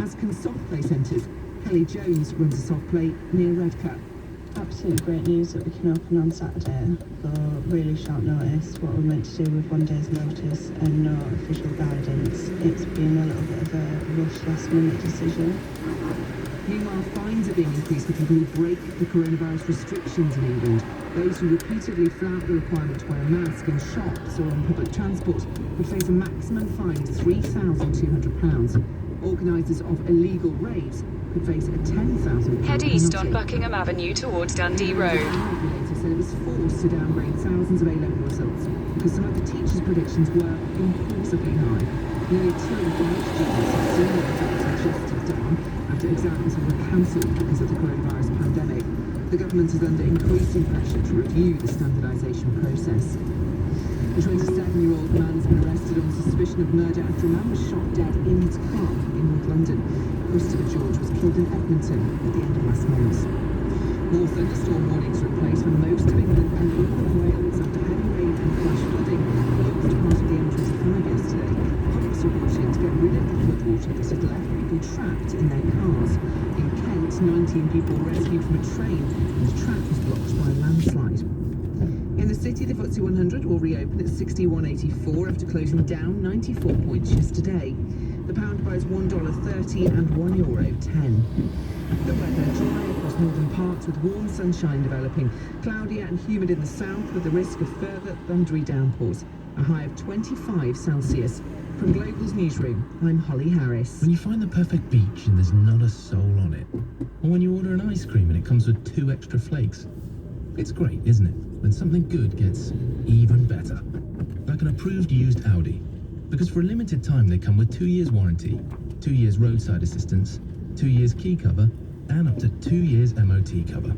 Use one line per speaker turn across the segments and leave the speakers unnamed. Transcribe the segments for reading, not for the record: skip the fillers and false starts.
as can soft play centres. Kelly Jones runs a soft play near Redcar.
Absolutely great news that we can open on Saturday for really short notice. What we're meant to do with 1 day's notice and no official guidance. It's been a little bit of a rush last minute decision.
Meanwhile, fines are being increased for people who break the coronavirus restrictions in England. Those who repeatedly flout the requirement to wear a mask in shops or on public transport would face a maximum fine of £3,200. Organisers of illegal raves could face a £10,000
Head east on
penalty.
Buckingham Avenue towards Dundee Road.
The regulator said it was forced to downgrade thousands of A-level results because some of the teachers' predictions were impossibly high. Nearly 200 students have seen their results adjusted down after exams were cancelled because of the coronavirus pandemic. The government is under increasing pressure to review the standardisation process. A 27-year-old man has been arrested on suspicion of murder after a man was shot dead in his car in North London. Christopher George was killed in Edmonton at the end of last month. More thunderstorm warnings are in place for most of England and all of Wales after heavy rain and flash flooding closed part of the M25 yesterday. Public reporting to get rid of the floodwater that had left people trapped in their cars. In Kent, 19 people were rescued from a train and the track was blocked by a landslide. In the city, the FTSE 100 will reopen at 61.84 after closing down 94 points yesterday. The pound buys $1.30 and €1.10. The weather dry across northern parts with warm sunshine developing. Cloudy and humid in the south with the risk of further thundery downpours. A high of 25 Celsius. From Global's newsroom, I'm Holly Harris.
When you find the perfect beach and there's not a soul on it, or when you order an ice cream and it comes with 2 extra flakes, it's great, isn't it? When something good gets even better. Like an approved used Audi. Because for a limited time they come with 2 years warranty, 2 years roadside assistance, 2 years key cover, and up to 2 years MOT cover.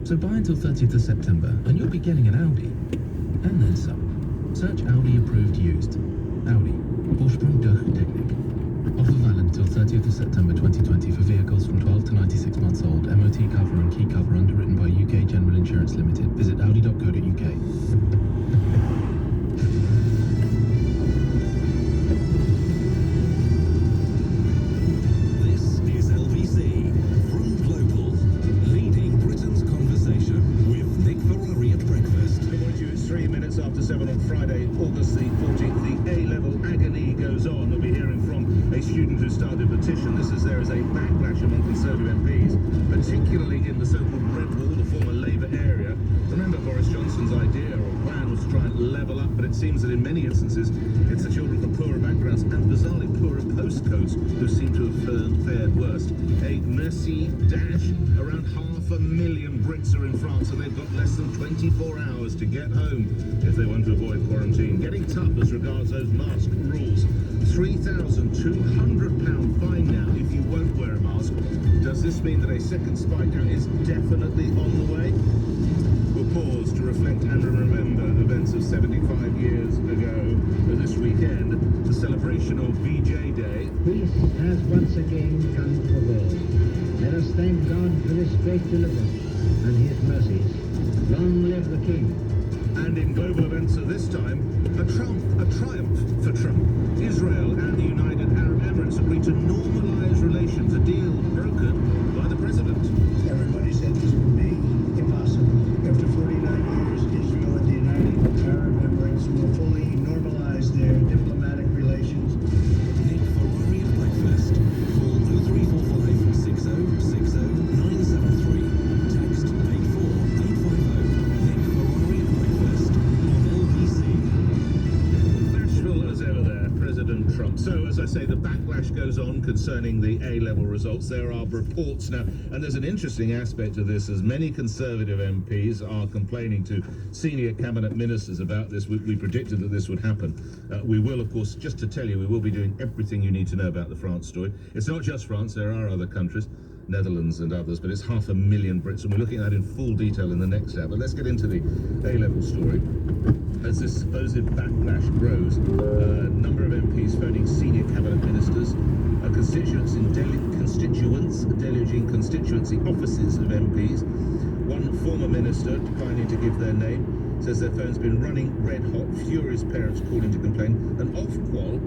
So buy until 30th of September and you'll be getting an Audi. And then some. Search Audi approved used. Audi. Vorsprung durch Technik. Offer valid until 30th of September 2020 for vehicles from 12 to 96 months old. MOT cover and key cover underwritten by UK General Insurance Limited. Visit audi.co.uk.
This is LBC from Global, leading Britain's conversation with Nick Ferrari at breakfast.
Good morning to you. It's 3 minutes after 7 on Friday, August the 14th. The A-level agony goes on. We'll be hearing from a student who started a petition. This is there is a backlash among Conservative MPs, particularly in the so-called Red Wall, the former Labour area. Remember, Boris Johnson's idea or plan was to try and level up, but it seems that in many instances it's the children from poorer backgrounds and bizarrely poorer postcodes who seem to have fared worst. A merci dash. Around 500,000 Brits are in France and they've got less than 24 hours to get home if they want to avoid quarantine. Getting tough as regards those mask rules. £3,200 fine now if you won't wear a mask. Does this mean that a second spike now is definitely on the way? We'll pause to reflect and remember events of 75 years ago this weekend, the celebration of VJ Day.
Peace has once again come for all. Let us thank God for this great deliverance and his mercies. Long live the King.
And in global events of this time, a triumph for Trump. Israel and the United Arab Emirates agreed to normalize relations, a deal brokered by the president.
Everybody said this would be impossible. After 49 years, Israel and the United Arab Emirates will fully normalize their diplomatic relations.
Nick Ferrari at breakfast. Call 0345 6060 973. Text 84850. Nick Ferrari at breakfast on LBC.
Bashful as ever there, President Trump. So, as I say, the backlash goes on concerning the A-level results. There are reports now, and there's an interesting aspect to this, as many Conservative MPs are complaining to senior cabinet ministers about this. We predicted that this would happen. We will, of course, just to tell you, we will be doing everything you need to know about the France story. It's not just France, there are other countries, Netherlands and others, but it's 500,000 Brits, and we're looking at that in full detail in the next hour. But let's get into the A-level story. As this supposed backlash grows, a number of MPs phoning senior cabinet ministers, deluging constituency offices of MPs. One former minister, declining to give their name, says their phone's been running red hot, furious parents calling to complain, and Ofqual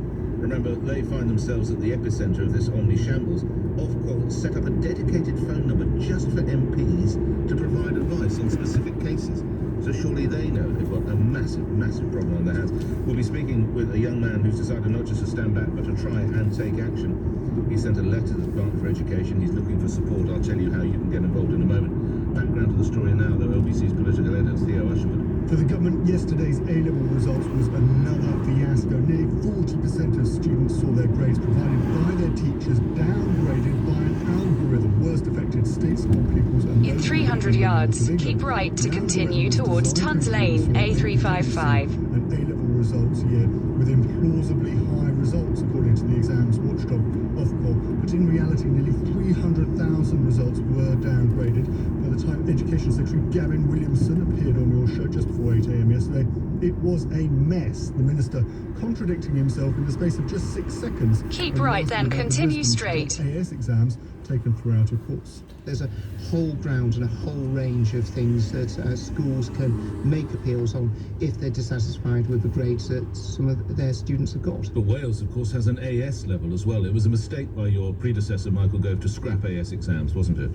Remember, they find themselves at the epicenter of this omni-shambles. Ofqual set up a dedicated phone number just for MPs to provide advice on specific cases. So surely they know they've got a massive, massive problem on their hands. We'll be speaking with a young man who's decided not just to stand back, but to try and take action. He sent a letter to the Department for Education. He's looking for support. I'll tell you how you can get involved in a moment. Background to the story now, though, OBC's political editor, Theo Usherwood.
For the government, yesterday's A-level results was another fiasco. Nearly 40% of students saw their grades provided by their teachers downgraded by an algorithm. Worst affected states, small pupils and
In 300 yards, keep right to continue towards Tuns Lane, A355.
And A-level results here with implausibly high results, according to the exams watchdog Ofqual. But in reality, nearly 300,000 results were downgraded. By the time Education Secretary Gavin Williamson appeared on your show just before 8 a.m. yesterday, it was a mess. The minister contradicting himself in the space of just 6 seconds.
Keep right, then continue straight.
AS exams taken throughout, of course.
There's a whole ground and a whole range of things that schools can make appeals on if they're dissatisfied with the grades that some of their students have got.
But Wales, of course, has an AS level as well. It was a mistake by your predecessor, Michael Gove, to scrap AS exams, wasn't it?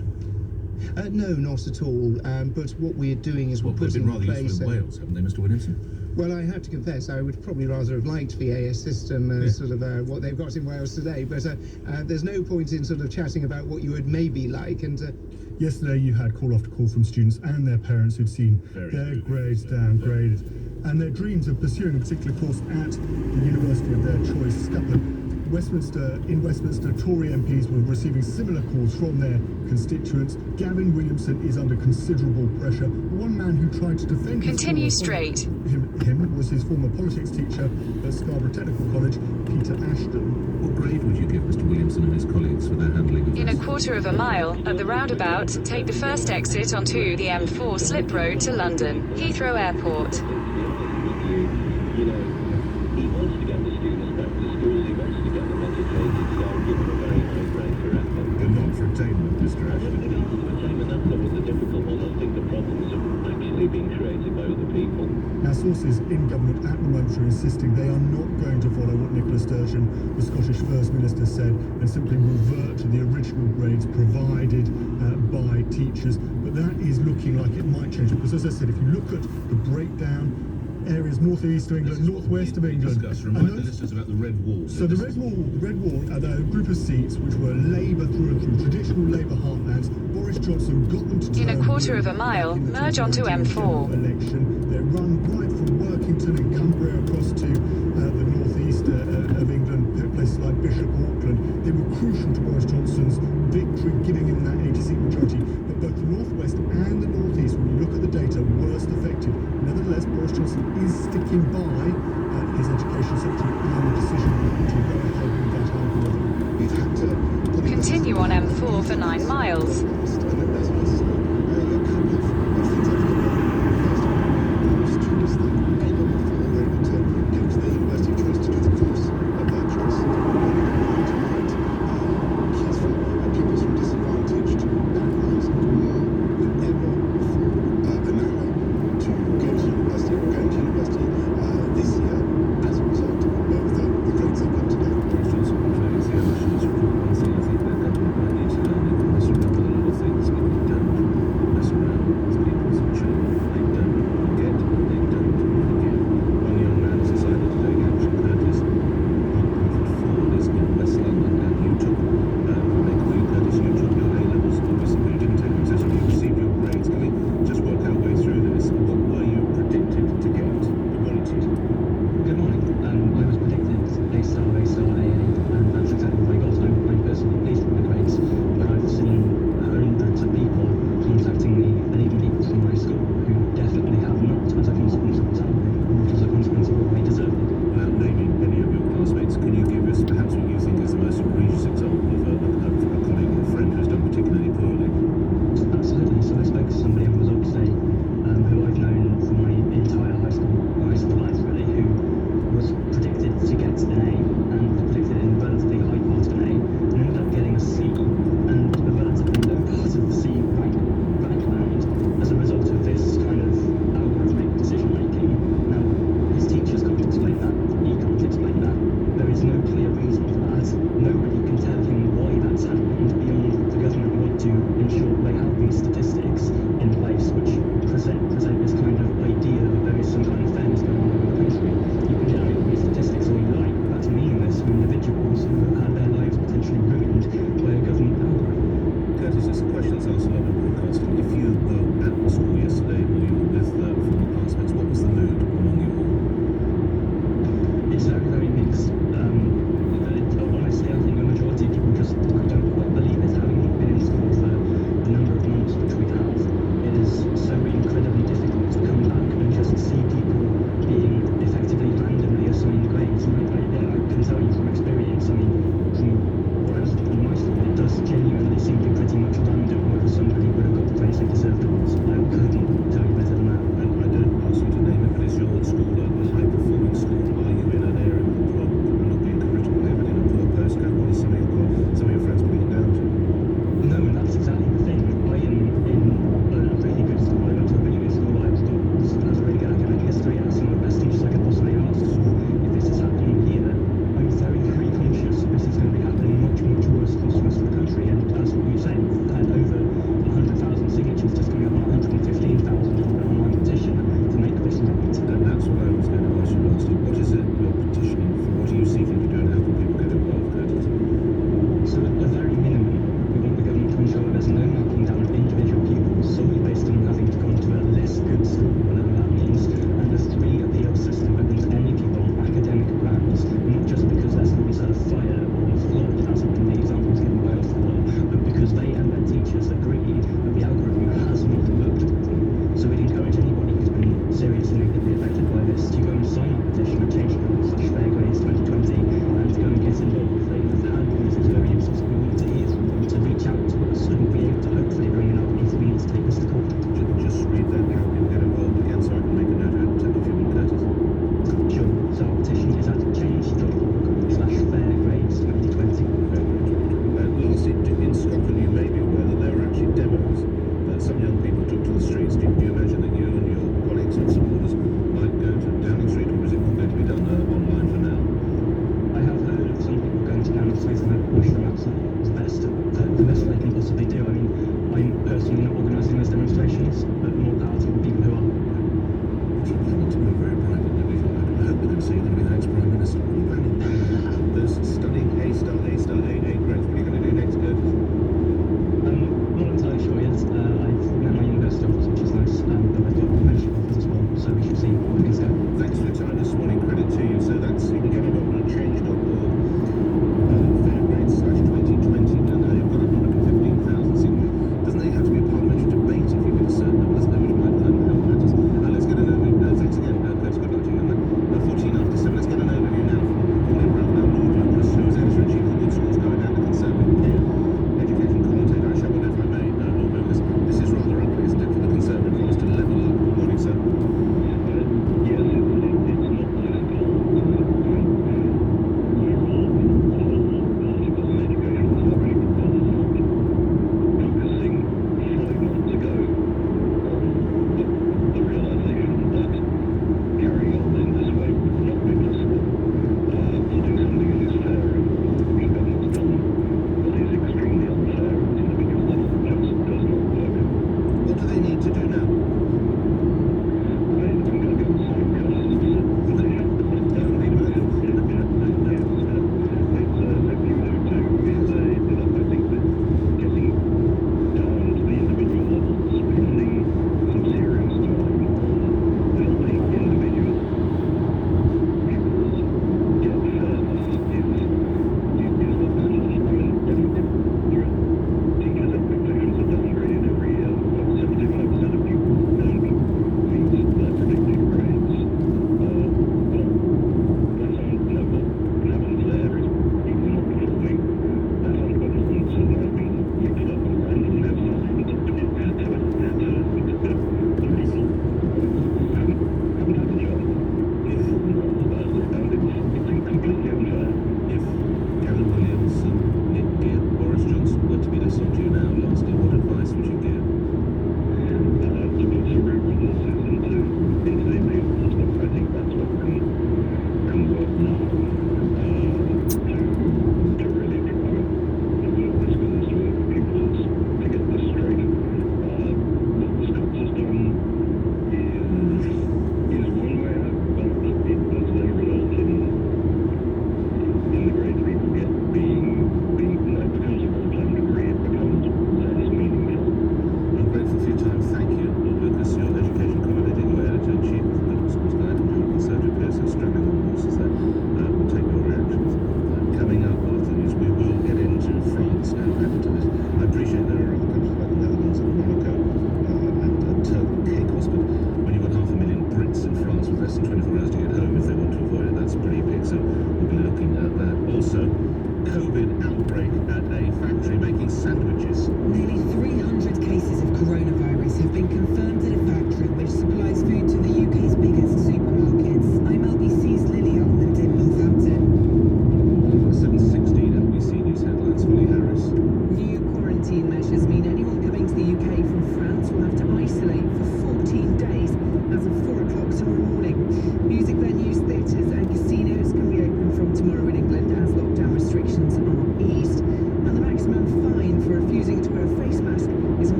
No, not at all. But what we're doing is we're
Well, they've
putting
been
in
rather
place...
useful in Wales, haven't they, Mr. Williamson?
Well, I have to confess, I would probably rather have liked the AS system, sort of what they've got in Wales today, but there's no point in sort of chatting about what you would maybe like, and...
Yesterday you had call after call from students and their parents who'd seen their grades downgraded, and their dreams of pursuing a particular course at the university of their choice scuppered. In Westminster, Tory MPs were receiving similar calls from their constituents. Gavin Williamson is under considerable pressure. One man who tried to defend
Continue straight.
him was his former politics teacher at Scarborough Technical College, Peter Ashton.
What grade would you give Mr. Williamson and his colleagues for their handling of
In a
this?
quarter of a mile, at the roundabout, take the first exit onto the M4 slip road to London, Heathrow Airport.
You know, he wants to get the students back to school, he wants to get them educated, so I'll give him a very high grade for effort.
But not for attainment, Mr.
With
Ashton.
regards to attainment, that's always a difficult one. I think the problems have actually been created by other people.
Now, sources in government at the moment are insisting they are not going to follow what Nicola Sturgeon, the Scottish First Minister, said and simply revert to the original grades provided by teachers. But that is looking like it might change because, as I said, if you look at the breakdown, areas northeast of England, northwest of England.
Remind the listeners about the Red Wall.
So the Red Wall are the group of seats which were Labour through and through, traditional Labour heartlands. Boris Johnson got them to
In a
turn
quarter
blue
of a mile,
in the
merge onto
2019
M4.
Election. They're run right from Workington and Cumbria across to the northeast of England, places like Bishop Auckland. They were crucial to Boris Johnson's victory, giving him that 80-seat majority. But both the northwest and the northeast, when you look at the data, worst affected. Nevertheless, Boris Johnson is sticking by his education secretary and the decision to go ahead with that algorithm. We've had to put in
Continue on M4 for 9 miles.
bias, but mortality for people who are.
What are you planning to do? Very bright individual. I hope we're going to see you're going to be the next Prime Minister. What are you planning to do? Those studying A-star, A-star, A grades. What are you going to do next, Curtis?
Not entirely sure yet. I've met my university offers, which is nice, but I've got membership offers as well, so we shall see where things go.
Thanks for your time this morning. Credit to you. So that's, you can get involved on change.org. Fair grades /2020. And you've got 115,000. See, doesn't it have to be a parliamentary debate if you get a certain number? Doesn't it? Which might help matters. Let's get an overview. Thanks again, Curtis. Good luck to you. 14 after 7. Let's get an overview now from Pauline Ralph. Now, Lord Lucas, who is editor-in-chief of the Good Schools Guide and the Conservative education commentator. I shall wonder if I may, Lord Lucas. This is rather ugly, isn't it, for the Conservative cause to level up? Good morning, sir.
Yes, it's not nice at all.
What do they need to do now?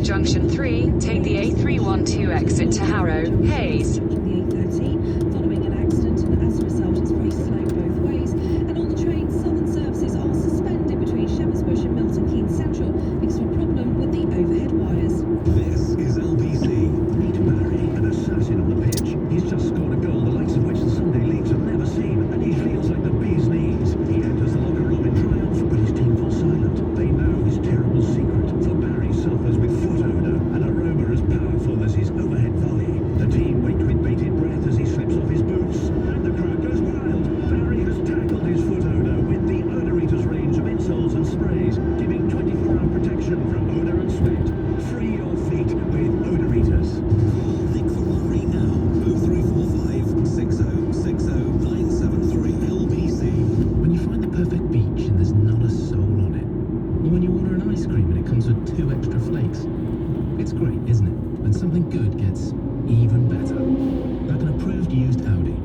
Junction 3, take the A312 exit to Harrow, Hayes.
The A13, following an accident, and as a result, it's very slow both ways. And on the train, southern services are suspended between Shepherd's Bush and Milton Keynes Central because of a problem with the overhead wires.
This is LBC. Meet Barry, an assassin on the pitch. He's just scored a goal, the likes of which the Sunday leagues have never seen, and he feels like the bee's knees. He enters the locker room in triumph, but his team falls silent. They know his terrible secret, for Barry suffers with foot odour, an aroma as powerful as his overhead volley. The team wait with bated breath as he slips off his boots, and the crowd goes wild. Barry has tackled his foot odour with the Odour Eater's range of insoles and sprays, giving 24-hour protection from odour and sweat. Free your feet with
comes with 2 extra flakes. It's great, isn't it? When something good gets even better. Like an approved used Audi.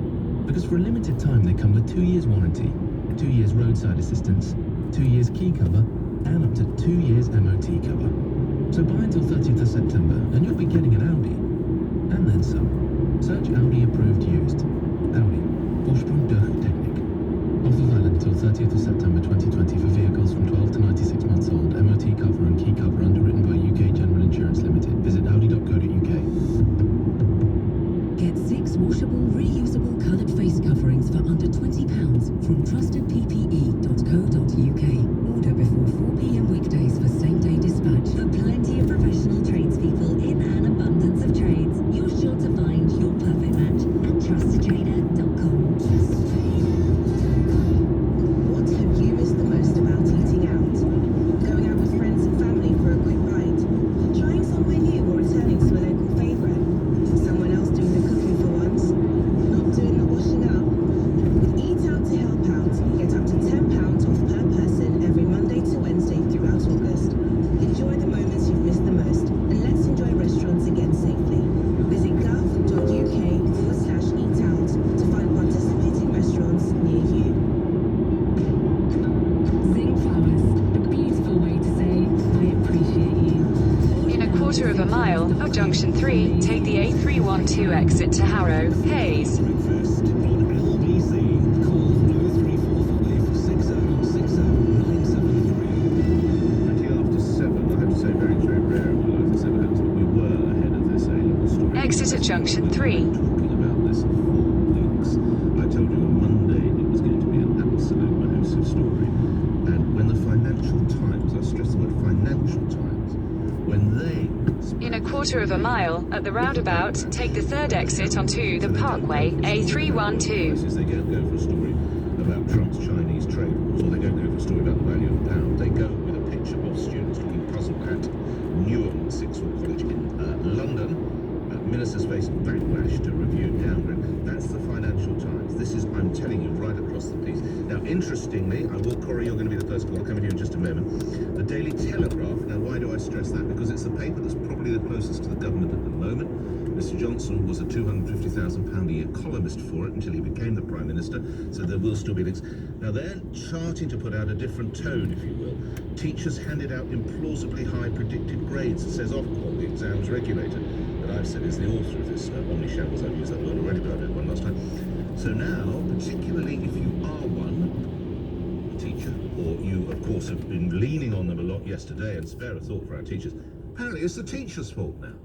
Because for a limited time they come with 2 years warranty, 2 years roadside assistance, 2 years key cover, and up to 2 years MOT cover. So buy until 30th of September and you'll be getting an Audi. And then some. Search Audi approved used. Audi. Vorsprung durch Technik. Offer valid until 30th of September 2020 for vehicles from 12 to 96 months old. MOT cover and key cover underwritten by UK General Insurance Limited. Visit audi.co.uk.
Get 6 washable, reusable coloured face coverings for under £20 from trustedppe.co.uk. Order before 4 p.m. weekdays for same-day dispatch. For plenty of professional tradespeople in an abundance of trades, you're sure to find your perfect match at trustedtrader.com.
What have you missed the most about eating out? Going out with friends and family for a quick bite? Trying somewhere new or returning to a local favourite? Someone else doing the cooking for once? Not doing the washing up? With Eat Out to Help Out, get up to £10 off per person every Monday to Wednesday throughout August. Enjoy the moments you've missed the most, and let's enjoy restaurants again safely. Visit gov.uk/eatout to find participating restaurants near you.
Zing Flowers, a beautiful way to say, I appreciate you.
In a quarter of a mile of Junction 3, take the A312 exit to Harrow, Hayes.
Breakfast on LBC. Call 03455 6060 973.
20 after 7, I have to say, very, very rare in my life this ever happened, but we were ahead of this A-level story.
Exit at Junction 3.
Talking about this for 4 weeks. I told you on Monday it was going to be an absolute massive story. And when the Financial Times, I stress the word Financial Times, when they...
In a quarter of a mile at the roundabout, take the 3rd exit onto the Parkway, A312.
They don't go for a story about Trump's Chinese trade wars, or they don't go for a story about the value of the pound. They go with a picture of students looking puzzled at Newham Sixth Form College in London. Ministers face backlash to review downgrade. That's the Financial Times. This is, I'm telling you, right across the piece. Now, interestingly, Corey, you're going to be the first call. I'll come in here in just a moment. The Daily Telegraph. Now, why do I stress that? Because it's the paper that's probably the closest to the government at the moment. Mr. Johnson was a £250,000 a year columnist for it until he became the Prime Minister, so there will still be links. Now, they're charting to put out a different tone, if you will. Teachers handed out implausibly high predicted grades, says Ofqual, the exams regulator, that I've said is the author of this omni-shambles. I've used that word already, but I did one last time. So now, particularly if you are one teacher, or you, of course, have been leaning on them a lot yesterday, and spare a thought for our teachers, apparently it's the teacher's fault now.